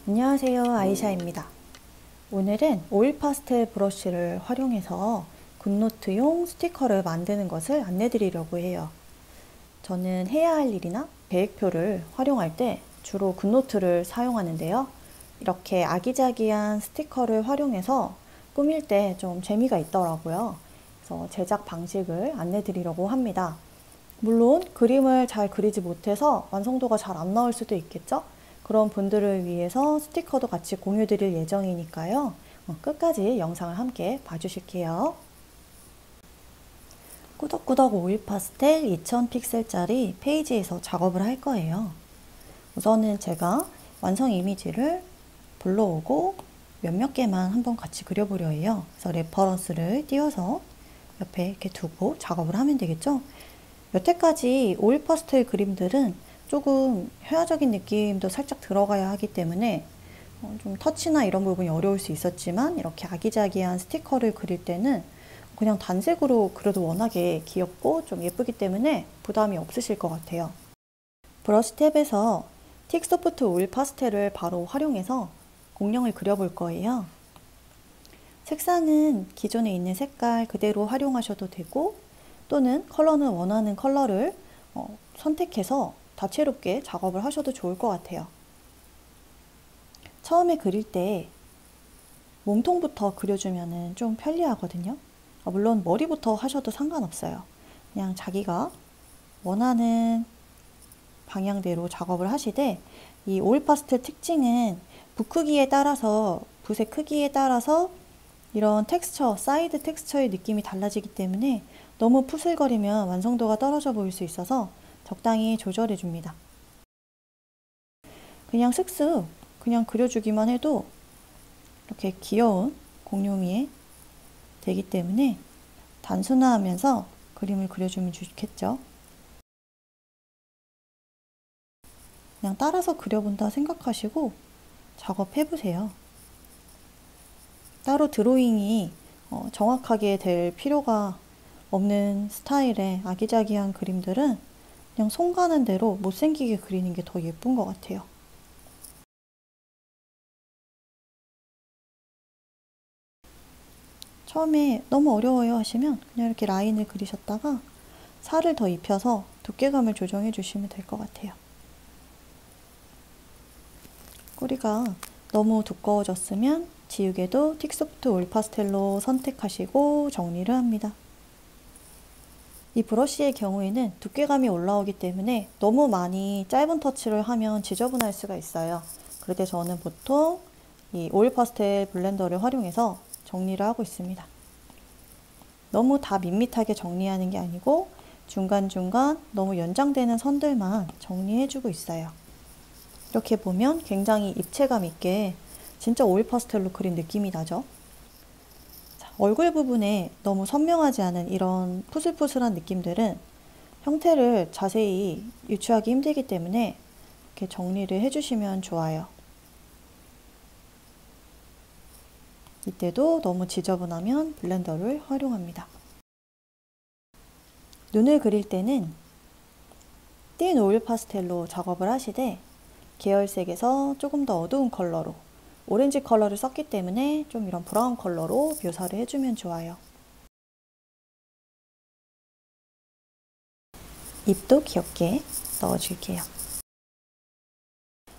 안녕하세요, 아이샤입니다. 오늘은 오일 파스텔 브러쉬를 활용해서 굿노트용 스티커를 만드는 것을 안내 드리려고 해요. 저는 해야 할 일이나 계획표를 활용할 때 주로 굿노트를 사용하는데요. 이렇게 아기자기한 스티커를 활용해서 꾸밀 때 좀 재미가 있더라고요. 그래서 제작 방식을 안내 드리려고 합니다. 물론 그림을 잘 그리지 못해서 완성도가 잘 안 나올 수도 있겠죠? 그런 분들을 위해서 스티커도 같이 공유 드릴 예정이니까요. 끝까지 영상을 함께 봐주실게요. 꾸덕꾸덕 오일 파스텔 2000픽셀짜리 페이지에서 작업을 할 거예요. 우선은 제가 완성 이미지를 불러오고 몇몇 개만 한번 같이 그려보려 해요. 그래서 레퍼런스를 띄워서 옆에 이렇게 두고 작업을 하면 되겠죠? 여태까지 오일 파스텔 그림들은 조금 회화적인 느낌도 살짝 들어가야 하기 때문에 좀 터치나 이런 부분이 어려울 수 있었지만 이렇게 아기자기한 스티커를 그릴 때는 그냥 단색으로 그려도 워낙에 귀엽고 좀 예쁘기 때문에 부담이 없으실 것 같아요. 브러쉬 탭에서 틱 소프트 오일 파스텔을 바로 활용해서 공룡을 그려볼 거예요. 색상은 기존에 있는 색깔 그대로 활용하셔도 되고 또는 컬러는 원하는 컬러를 선택해서 다채롭게 작업을 하셔도 좋을 것 같아요. 처음에 그릴 때 몸통부터 그려주면 좀 편리하거든요. 물론 머리부터 하셔도 상관없어요. 그냥 자기가 원하는 방향대로 작업을 하시되 이 오일 파스텔 특징은 붓 크기에 따라서 붓의 크기에 따라서 이런 텍스처, 사이드 텍스처의 느낌이 달라지기 때문에 너무 푸슬거리면 완성도가 떨어져 보일 수 있어서 적당히 조절해 줍니다. 그냥 슥슥 그냥 그려주기만 해도 이렇게 귀여운 공룡이 되기 때문에 단순화하면서 그림을 그려주면 좋겠죠. 그냥 따라서 그려본다 생각하시고 작업해보세요. 따로 드로잉이 정확하게 될 필요가 없는 스타일의 아기자기한 그림들은 그냥 손 가는 대로 못생기게 그리는 게 더 예쁜 것 같아요. 처음에 너무 어려워요 하시면 그냥 이렇게 라인을 그리셨다가 살을 더 입혀서 두께감을 조정해 주시면 될 것 같아요. 꼬리가 너무 두꺼워졌으면 지우개도 틱소프트 오일 파스텔로 선택하시고 정리를 합니다. 이 브러쉬의 경우에는 두께감이 올라오기 때문에 너무 많이 짧은 터치를 하면 지저분할 수가 있어요. 그럴 때 저는 보통 이 오일 파스텔 블렌더를 활용해서 정리를 하고 있습니다. 너무 다 밋밋하게 정리하는 게 아니고 중간중간 너무 연장되는 선들만 정리해주고 있어요. 이렇게 보면 굉장히 입체감 있게 진짜 오일 파스텔로 그린 느낌이 나죠? 얼굴 부분에 너무 선명하지 않은 이런 푸슬푸슬한 느낌들은 형태를 자세히 유추하기 힘들기 때문에 이렇게 정리를 해주시면 좋아요. 이때도 너무 지저분하면 블렌더를 활용합니다. 눈을 그릴 때는 띤 오일 파스텔로 작업을 하시되 계열색에서 조금 더 어두운 컬러로 오렌지 컬러를 썼기 때문에 좀 이런 브라운 컬러로 묘사를 해주면 좋아요. 입도 귀엽게 넣어줄게요.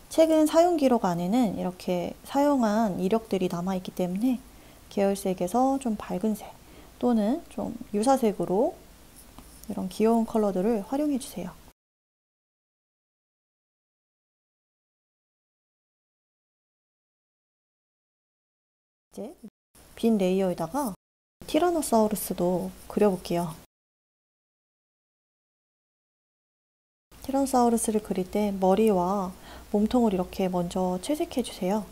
최근 사용 기록 안에는 이렇게 사용한 이력들이 남아있기 때문에 계열색에서 좀 밝은 색 또는 좀 유사색으로 이런 귀여운 컬러들을 활용해주세요. 이제 빈 레이어에다가 티라노사우루스도 그려볼게요. 티라노사우루스를 그릴 때 머리와 몸통을 이렇게 먼저 채색해 주세요.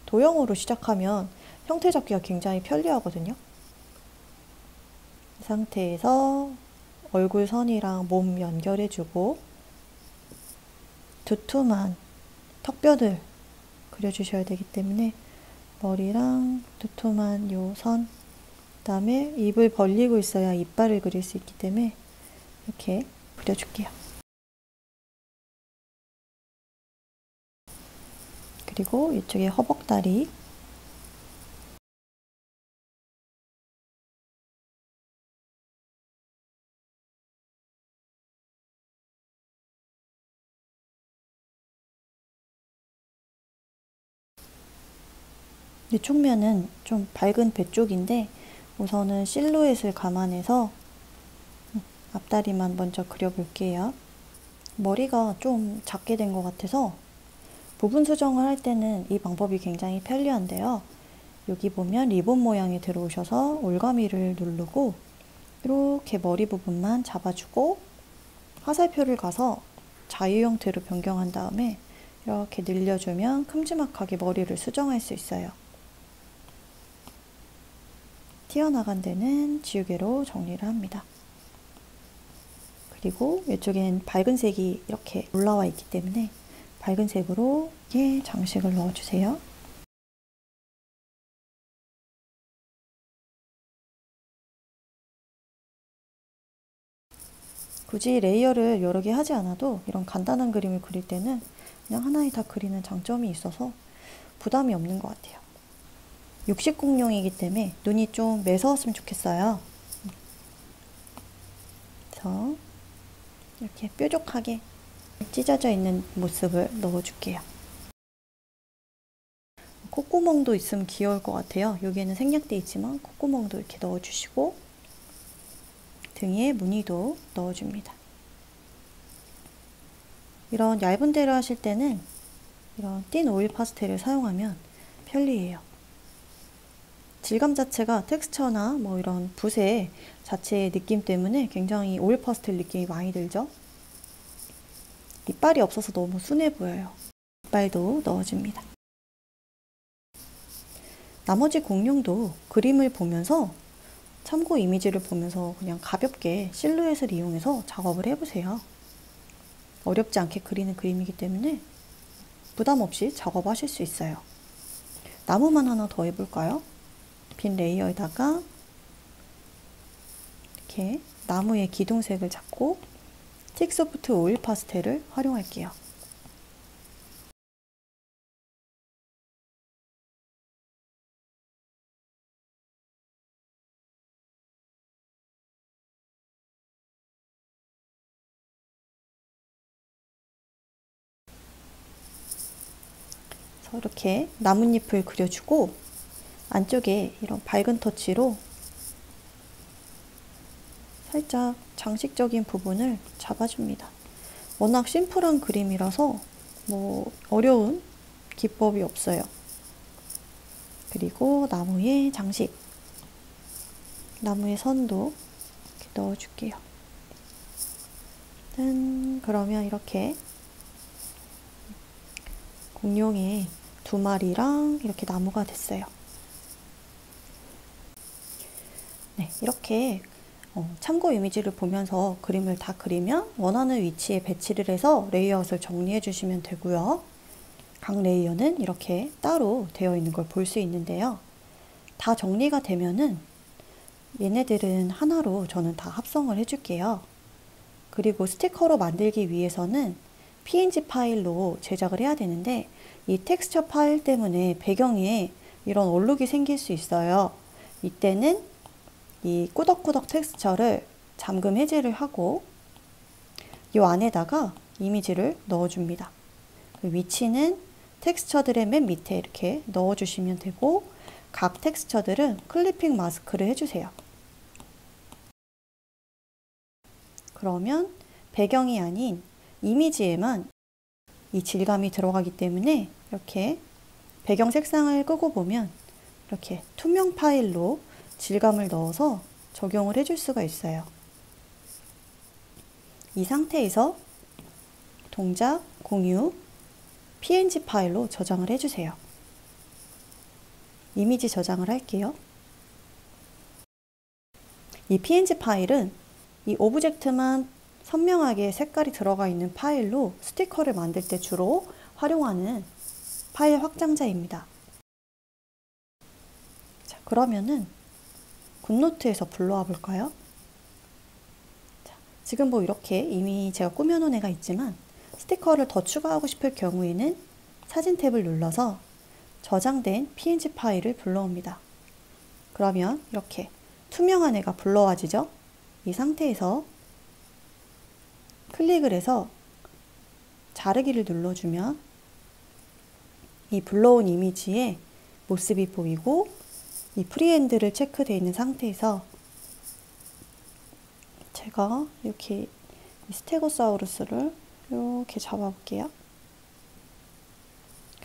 도형으로 시작하면 형태 잡기가 굉장히 편리하거든요. 이 상태에서 얼굴 선이랑 몸 연결해주고 두툼한 턱뼈들 그려주셔야 되기 때문에 머리랑 두툼한 요 선, 그 다음에 입을 벌리고 있어야 이빨을 그릴 수 있기 때문에 이렇게 그려줄게요. 그리고 이쪽에 허벅다리, 이쪽 면은 좀 밝은 배 쪽인데 우선은 실루엣을 감안해서 앞다리만 먼저 그려볼게요. 머리가 좀 작게 된 것 같아서 부분 수정을 할 때는 이 방법이 굉장히 편리한데요. 여기 보면 리본 모양이 들어오셔서 올가미를 누르고 이렇게 머리 부분만 잡아주고 화살표를 가서 자유 형태로 변경한 다음에 이렇게 늘려주면 큼지막하게 머리를 수정할 수 있어요. 튀어나간 데는 지우개로 정리를 합니다. 그리고 이쪽엔 밝은 색이 이렇게 올라와 있기 때문에 밝은 색으로 이렇게 장식을 넣어주세요. 굳이 레이어를 여러 개 하지 않아도 이런 간단한 그림을 그릴 때는 그냥 하나에 다 그리는 장점이 있어서 부담이 없는 것 같아요. 육식공룡이기 때문에 눈이 좀 매서웠으면 좋겠어요. 그래서 이렇게 뾰족하게 찢어져 있는 모습을 넣어줄게요. 콧구멍도 있으면 귀여울 것 같아요. 여기에는 생략돼 있지만 콧구멍도 이렇게 넣어주시고 등에 무늬도 넣어줍니다. 이런 얇은 데를 하실 때는 이런 띤 오일 파스텔을 사용하면 편리해요. 질감 자체가 텍스처나 뭐 이런 붓의 자체의 느낌 때문에 굉장히 오일 파스텔 느낌이 많이 들죠. 이빨이 없어서 너무 순해 보여요. 이빨도 넣어줍니다. 나머지 공룡도 그림을 보면서 참고 이미지를 보면서 그냥 가볍게 실루엣을 이용해서 작업을 해보세요. 어렵지 않게 그리는 그림이기 때문에 부담 없이 작업하실 수 있어요. 나무만 하나 더 해볼까요? 빈 레이어에다가 이렇게 나무의 기둥색을 잡고 틱소프트 오일 파스텔을 활용할게요. 그래서 이렇게 나뭇잎을 그려주고 안쪽에 이런 밝은 터치로 살짝 장식적인 부분을 잡아줍니다. 워낙 심플한 그림이라서 뭐 어려운 기법이 없어요. 그리고 나무의 장식, 나무의 선도 이렇게 넣어줄게요. 짠! 그러면 이렇게 공룡의 두 마리랑 이렇게 나무가 됐어요. 네, 이렇게 참고 이미지를 보면서 그림을 다 그리면 원하는 위치에 배치를 해서 레이아웃을 정리해 주시면 되고요. 각 레이어는 이렇게 따로 되어 있는 걸 볼 수 있는데요. 다 정리가 되면은 얘네들은 하나로 저는 다 합성을 해줄게요. 그리고 스티커로 만들기 위해서는 PNG 파일로 제작을 해야 되는데 이 텍스처 파일 때문에 배경에 이런 얼룩이 생길 수 있어요. 이때는 이 꾸덕꾸덕 텍스처를 잠금 해제를 하고 이 안에다가 이미지를 넣어줍니다. 그 위치는 텍스처들의 맨 밑에 이렇게 넣어주시면 되고 각 텍스처들은 클리핑 마스크를 해주세요. 그러면 배경이 아닌 이미지에만 이 질감이 들어가기 때문에 이렇게 배경 색상을 끄고 보면 이렇게 투명 파일로 질감을 넣어서 적용을 해줄 수가 있어요. 이 상태에서 동작, 공유, PNG 파일로 저장을 해주세요. 이미지 저장을 할게요. 이 PNG 파일은 이 오브젝트만 선명하게 색깔이 들어가 있는 파일로 스티커를 만들 때 주로 활용하는 파일 확장자입니다. 자, 그러면은 굿노트에서 불러와 볼까요? 자, 지금 뭐 이렇게 이미 제가 꾸며놓은 애가 있지만 스티커를 더 추가하고 싶을 경우에는 사진 탭을 눌러서 저장된 PNG 파일을 불러옵니다. 그러면 이렇게 투명한 애가 불러와지죠? 이 상태에서 클릭을 해서 자르기를 눌러주면 이 불러온 이미지에 모습이 보이고 이 프리핸드를 체크되어 있는 상태에서 제가 이렇게 스테고사우루스를 이렇게 잡아볼게요.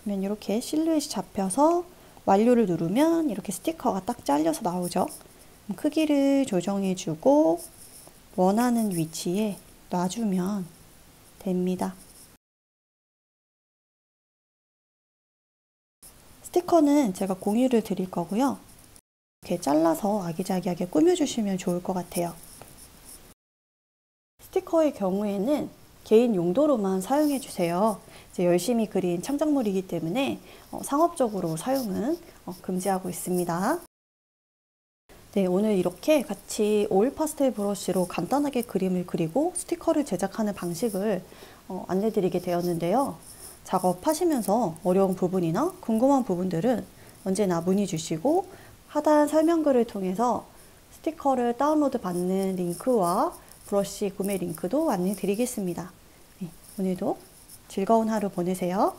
그러면 이렇게 실루엣이 잡혀서 완료를 누르면 이렇게 스티커가 딱 잘려서 나오죠. 크기를 조정해주고 원하는 위치에 놔주면 됩니다. 스티커는 제가 공유를 드릴 거고요. 이렇게 잘라서 아기자기하게 꾸며주시면 좋을 것 같아요. 스티커의 경우에는 개인 용도로만 사용해주세요. 이제 열심히 그린 창작물이기 때문에 상업적으로 사용은 금지하고 있습니다. 네, 오늘 이렇게 같이 오일 파스텔 브러쉬로 간단하게 그림을 그리고 스티커를 제작하는 방식을 안내드리게 되었는데요. 작업하시면서 어려운 부분이나 궁금한 부분들은 언제나 문의 주시고 하단 설명글을 통해서 스티커를 다운로드 받는 링크와 브러쉬 구매 링크도 안내드리겠습니다. 네, 오늘도 즐거운 하루 보내세요.